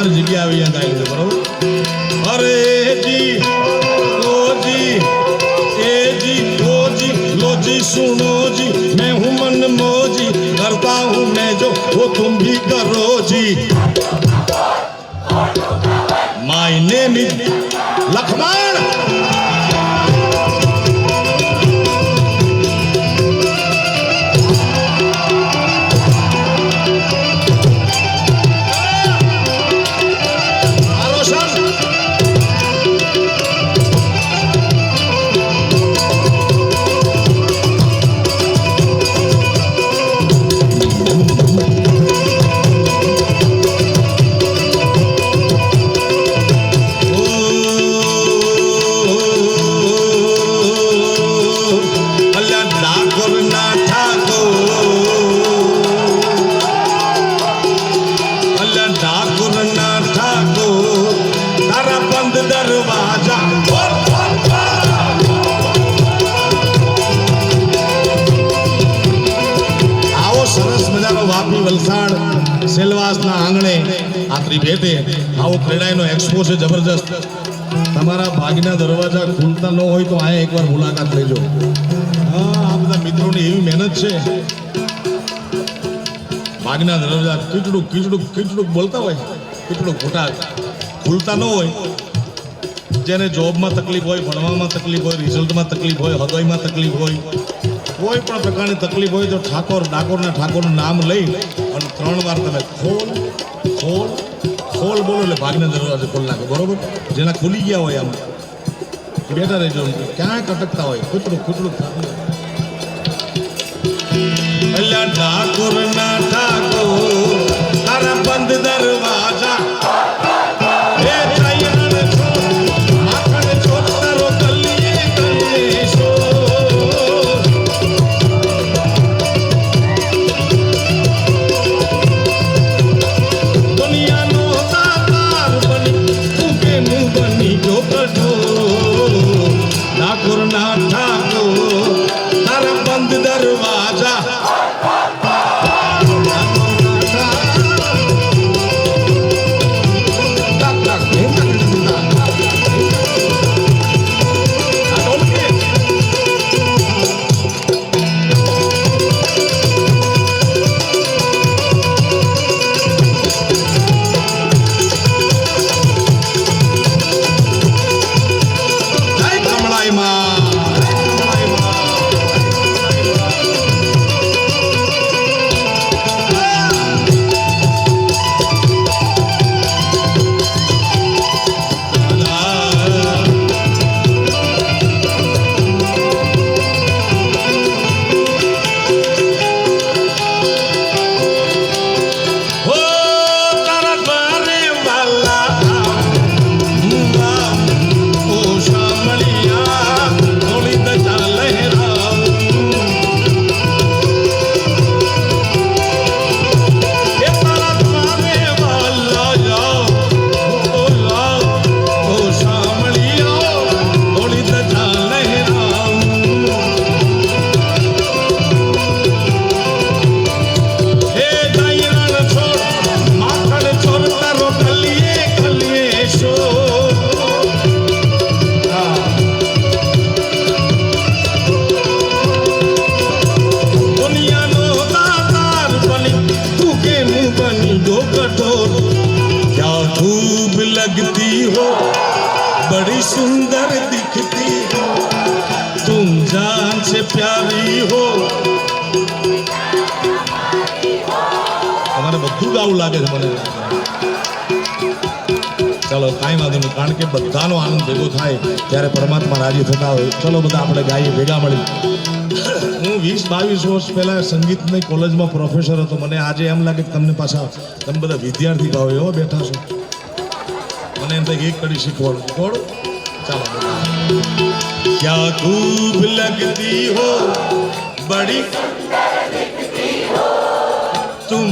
તમારી જગ્યા આવી અહીંયા ગાય બરોબર અરે જી ઓ જી ए जी लो जी सुनो जी मैं हूँ मन मोजी करता हूँ मैं जो वो तुम भी करो जी my name is Lakshman Valsad સેલવાસના આંગણે આતરી ભેટે આવો ક્રેડાઈનો એક્સપો છે જબરજસ્ત તમારા ભાગના દરવાજા ખુલતા ન હોય તો આ એકવાર મુલાકાત લેજો આ બધા મિત્રોની એવી મહેનત છે ભાગના દરવાજા કીચડુક કીચડુક કીચડુક બોલતા હોય કીચડુક ખોટા ખુલતા ન હોય જેને જોબમાં તકલીફ હોય ભણવામાં તકલીફ હોય રિઝલ્ટમાં તકલીફ હોય હૃદયમાં તકલીફ હોય કોઈ પણ પ્રકારની તકલીફ હોય તો ઠાકોરનું નામ લઈ અને 3 વાર તમે ખોલ ખોલ ખોલ બોલો એટલે ભાગના દરવાજે ખોલ નાખો બરોબર જેના ખુલી ગયા હોય આમ બેઠા રહેજો ક્યાંય કટકતા હોય ખૂટડું ખૂટડું અલ્યા ઠાકોરના ઠાકોર તારા બંધ દરવાજા बड़ी सुंदर दिखती हो तुम जान से प्यारी हो તમારે બધું ગાવું લાગે છે મને ચલો કાંઈ વાંધો નહીં કારણ કે બધાનો આનંદ ભેગો થાય ત્યારે પરમાત્મા રાજી થતા હોય ચલો બધા આપણે ગાઈએ ભેગા મળી હું 20-22 વર્ષ પહેલા સંગીતની કોલેજમાં પ્રોફેસર હતો મને આજે એમ લાગે કે તમને પાછા તમે બધા વિદ્યાર્થી ભાવ એવો બેઠા છો મને એમ થાય એક કડી શીખવાડું કોણ ચાલો क्या खूब लगती हो बड़ी तुम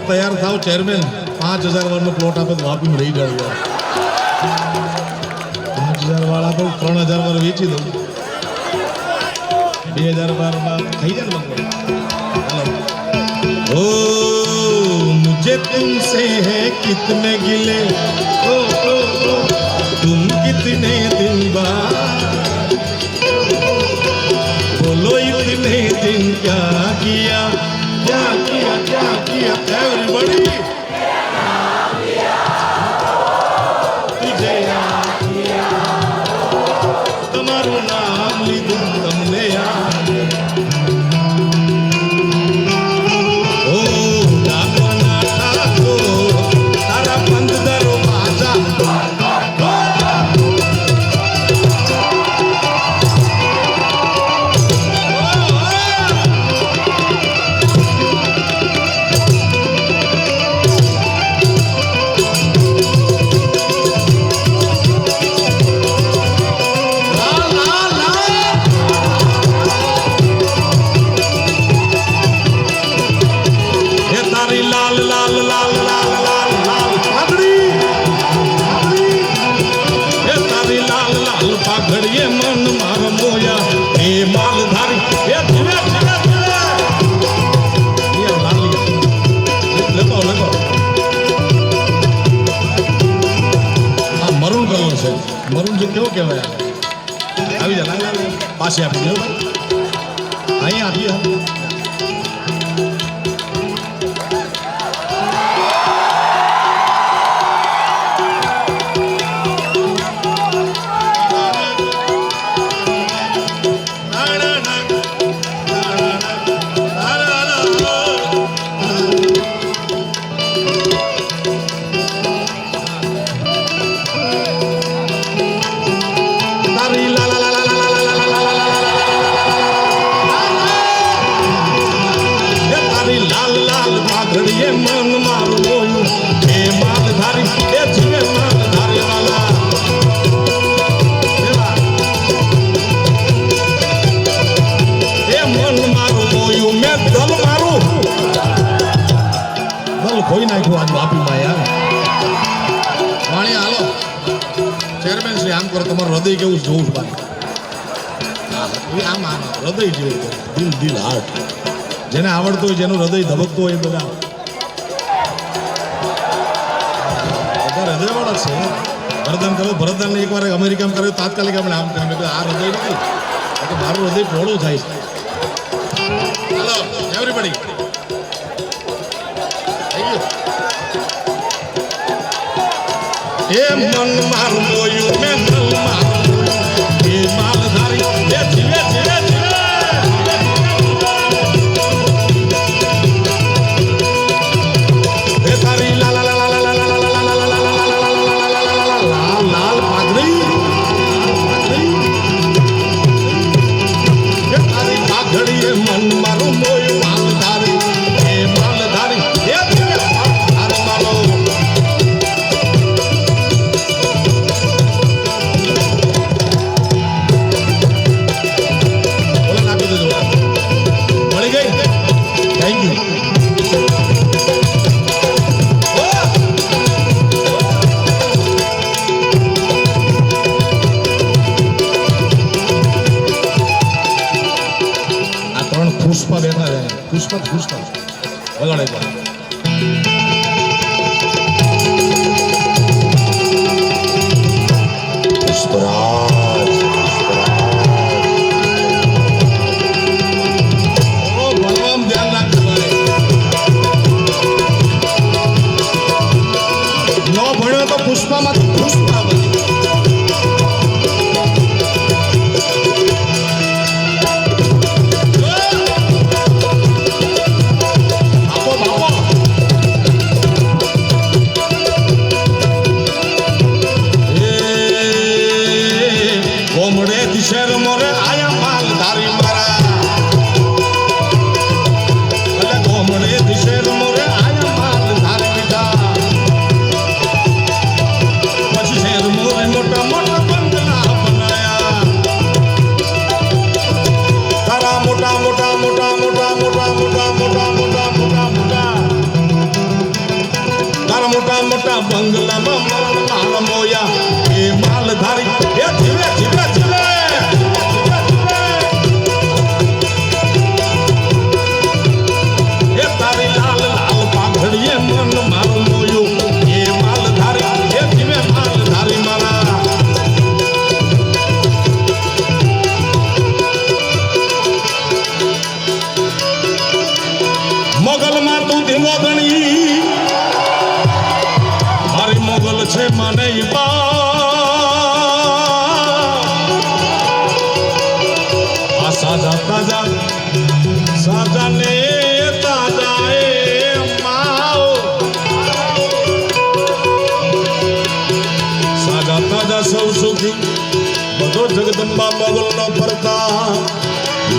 તૈયાર થાવ ચેરમેન 5000 વાળનો પ્લોટ આપે તો વાપીમાં રહી જાવ યાર 5000 વાળા તો 3000 વાર વેચી દઉં 2012 માં થઈ જાય ને ओ मुझे तुमसे है कितने गिले ओ तुम कितने दिन बाद बोलो इतने दिन क्या किया एवरीबॉडी तुझे याद किया तुम्हाરું નામ લીધું તમને યાદ ઘડીએ મન માર મોયા એ માલધારી એ ધીરે ધીરે ધીરે લેતો આ મરૂન કલર છે મરૂન જે કેવો કહેવાય આવી જા પાસે આપી દો અહીંયા આપી ઘડીએ મન મારું મોયું એ માલધારી એ જીવે માલધારી વાલા એ મન મારું મોયું મેં દલ મારું દલ ખોઈ નાખ્યું આજ વાપીમાં યાર વાણી હાલો ચેરમેન શ્રી આમ કરો તમારું હૃદય કેવું જોવું છું ભાઈ આમ હૃદય જેવું દિલ દિલ હાર્ટ જેને આવડતું હોય જેનું હૃદય ધબકતું હોય બધા હૃદયવાળા છે ભરતદાન કરો ભરતદાન એકવાર અમેરિકામાં કર્યું તાત્કાલિક આપણે આમ કરીએ આ હૃદય નથી મારું હૃદય પહોળું થાય છે ચાલો એવરીબડી એ મન મારું મોયું મેં દલ મારું એ માલધારી એ જીવે જીવે મન મારું મોયું માલધારી એ માલધારી એ માલધારી મારો બોલા નાખી દીધું મળી ગઈ થેન્ક યુ પુષ્પા બેઠા છે પુષ્પા વગાડે છે પુષ્પરાજ ઓ ભણવામાં ધ્યાન રાખજો ન ભણ્યો તો પુષ્પામાં પુષ્પા પ્રજા સૌ સુખી બધો જગદંબા મોગલ નો ફરતા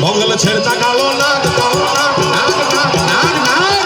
મોગલ છેડતા કાળો નાગ કાળો નાગ નાગ નાગ નાગ નાગ